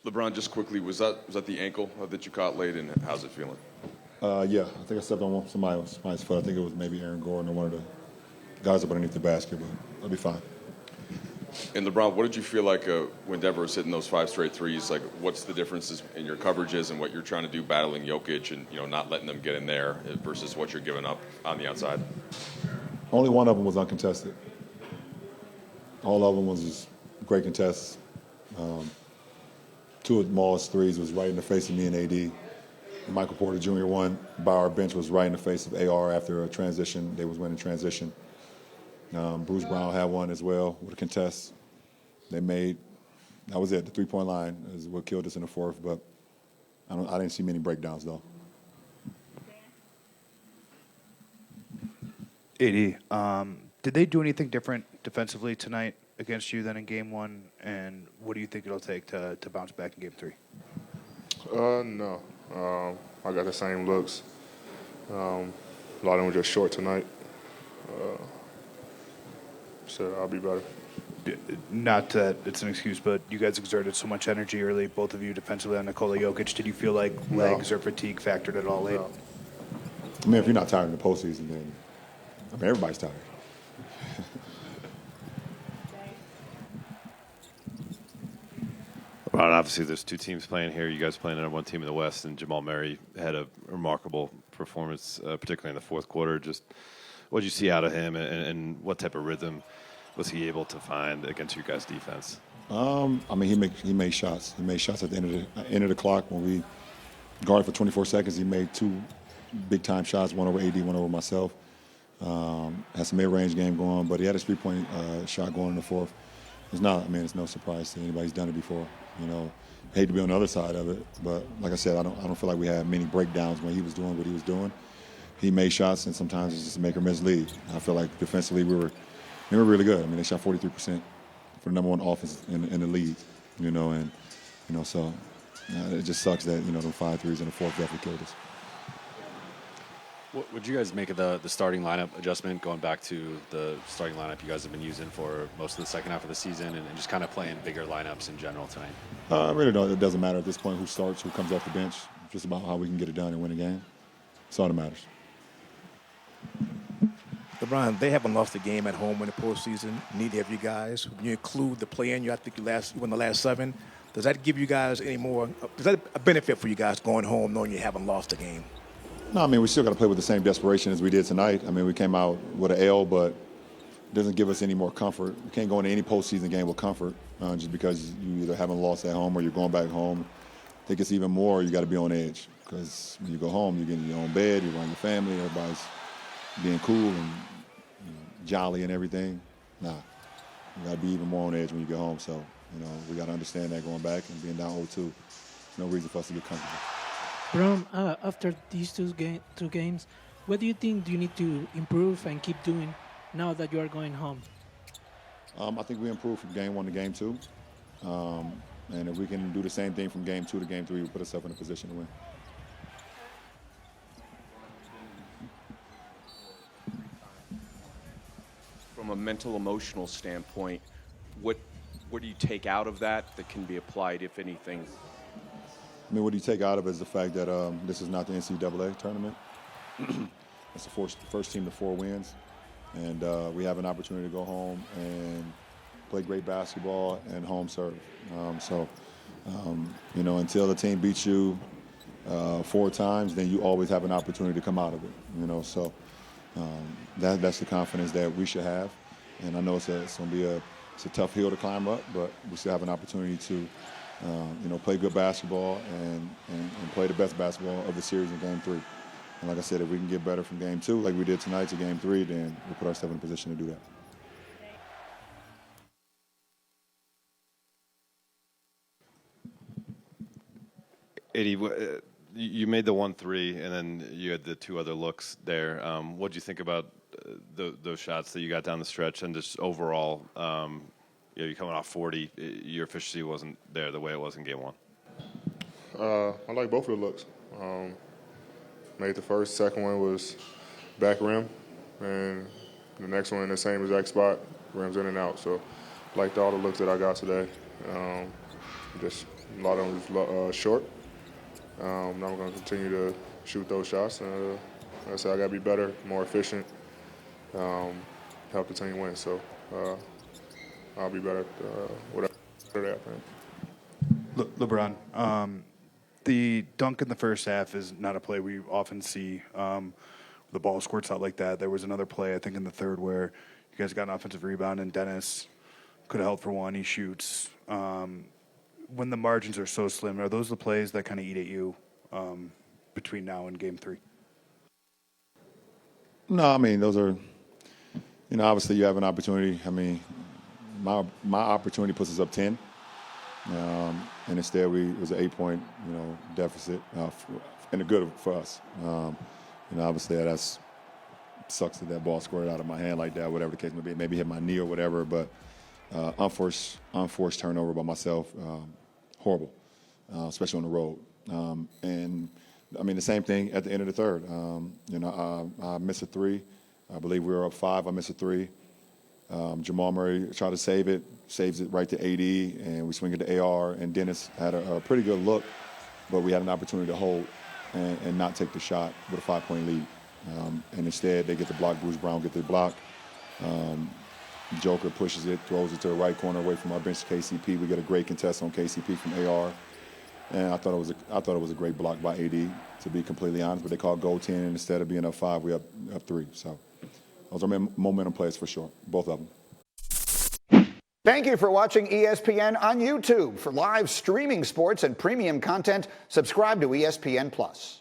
LeBron, just quickly, was that the ankle that you caught late, and how's it feeling? Yeah, I think I stepped on somebody's foot. I think it was maybe Aaron Gordon or one of the guys up underneath the basket, but I'll be fine. And LeBron, what did you feel like when Denver was hitting those 5 straight threes? Like, what's the differences in your coverages and what you're trying to do battling Jokic and not letting them get in there versus what you're giving up on the outside? Only one of them was uncontested. All of them was just great contests. Two of Maul's threes was right in the face of me and AD. Michael Porter Jr. one by our bench was right in the face of AR after a transition. They was winning transition. Bruce Brown had one as well with a contest. They made, that was it. The three-point line is what killed us in the fourth, but I didn't see many breakdowns though. AD, did they do anything different defensively tonight against you than in Game 1? And what do you think it'll take to bounce back in Game 3? No. I got the same looks. A lot of them were just short tonight. So I'll be better. Not that it's an excuse, but you guys exerted so much energy early, both of you defensively on Nikola Jokic. Did you feel like legs or fatigue factored at all late? No. I mean, if you're not tired in the postseason, then everybody's tired. Ron, obviously there's two teams playing here. You guys playing under one team in the West, and Jamal Murray had a remarkable performance, particularly in the fourth quarter. Just what did you see out of him, and what type of rhythm was he able to find against your guys' defense? I mean, he made shots. He made shots at the end of the clock when we guarded for 24 seconds. He made two big-time shots, one over AD, one over myself. Had some mid-range game going, but he had a three-point shot going in the fourth. It's no surprise to anybody who's done it before. Hate to be on the other side of it, but like I said, I don't feel like we had many breakdowns when he was doing what he was doing. He made shots, and sometimes it's just a make or miss lead. I feel like defensively we were really good. I mean, they shot 43% for the number one offense in the league. So it just sucks that the 5 threes in the fourth definitely killed us. What would you guys make of the starting lineup adjustment, going back to the starting lineup you guys have been using for most of the second half of the season, and just kind of playing bigger lineups in general tonight? I really don't. It doesn't matter at this point who starts, who comes off the bench. It's just about how we can get it done and win a game. That's all that matters. LeBron, they haven't lost a game at home in the postseason. Neither of you guys. When you include the play-in, I think you won the last 7. Does that give you guys any more? Is that a benefit for you guys going home knowing you haven't lost a game? No, I mean, we still got to play with the same desperation as we did tonight. I mean, we came out with an L, but it doesn't give us any more comfort. You can't go into any postseason game with comfort just because you either haven't lost at home or you're going back home. I think it's even more you got to be on edge because when you go home, you're getting your own bed, you're around your family, everybody's being cool and jolly and everything. Nah, you got to be even more on edge when you get home. So, we got to understand that going back and being down 0-2. There's no reason for us to get comfortable. Brom, after these two games, what do you think do you need to improve and keep doing now that you are going home? I think we improved from game 1 to game 2. And if we can do the same thing from game 2 to game 3, we'll put ourselves in a position to win. From a mental, emotional standpoint, what do you take out of that can be applied, if anything? I mean, what you take out of it is the fact that this is not the NCAA tournament. It's the first team to 4 wins. And we have an opportunity to go home and play great basketball and home serve. Until the team beats you 4 times, then you always have an opportunity to come out of it. That's the confidence that we should have. And I know it's going to be a tough hill to climb up, but we still have an opportunity to play good basketball and play the best basketball of the series in Game 3. And like I said, if we can get better from Game 2, like we did tonight, to Game 3, then we'll put ourselves in a position to do that. Eddie, you made the 1-3, and then you had the 2 other looks there. What did you think about those shots that you got down the stretch, and just overall? You're coming off 40. Your efficiency wasn't there the way it was in Game 1. I like both of the looks. Made the first, second one was back rim, and the next one in the same exact spot, rims in and out. So liked all the looks that I got today. Just A lot of them was short. Now I'm going to continue to shoot those shots. Like I said, I got to be better, more efficient, help the team win. So I'll be better whatever they happen. LeBron, the dunk in the first half is not a play we often see. The ball squirts out like that. There was another play, I think, in the third where you guys got an offensive rebound and Dennis could have held for one. He shoots. When the margins are so slim, are those the plays that kind of eat at you between now and Game 3? No, I mean, those are, obviously you have an opportunity. I mean, my opportunity puts us up 10. And instead it was an 8-point, deficit, and a good for us. Obviously that sucks that ball squirted out of my hand like that, whatever the case may be. Maybe hit my knee or whatever, but unforced turnover by myself, horrible, especially on the road. And I mean the same thing at the end of the third. I missed a three. I believe we were up 5. I missed a 3. Jamal Murray tried to save it, saves it right to AD, and we swing it to AR. And Dennis had a pretty good look, but we had an opportunity to hold and not take the shot with a 5-point lead. And instead, they get the block. Bruce Brown get the block. Joker pushes it, throws it to the right corner away from our bench KCP. We get a great contest on KCP from AR. And I thought it was a great block by AD, to be completely honest. But they called goaltending, and instead of being up 5, we up 3. So those are momentum plays for sure, both of them. Thank you for watching ESPN on YouTube. For live streaming sports and premium content, subscribe to ESPN+.